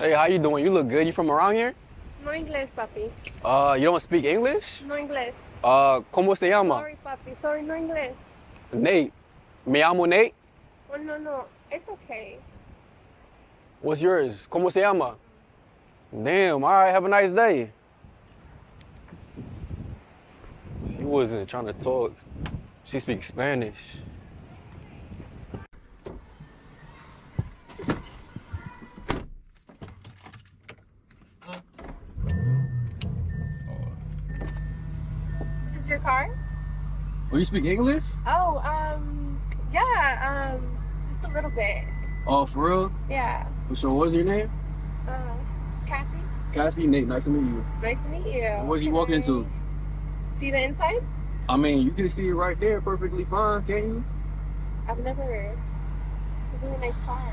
Hey, how you doing? You look good. You from around here? No inglés, papi. You don't speak English? No inglés. ¿Cómo se llama? Sorry, papi. Sorry, no inglés. Nate. Me llamo Nate. Oh, no, no. It's okay. What's yours? ¿Cómo se llama? Damn, all right, have a nice day. She wasn't trying to talk. She speaks Spanish. This is your car? Oh, you speak English? Oh, yeah, just a little bit. Oh, for real? Yeah. So what's your name? Cassie? Cassie. Nate, nice to meet you. Nice to meet you. What's you walking into? See the inside? I mean, you can see it right there perfectly fine, can't you? I've never. It's a really nice car.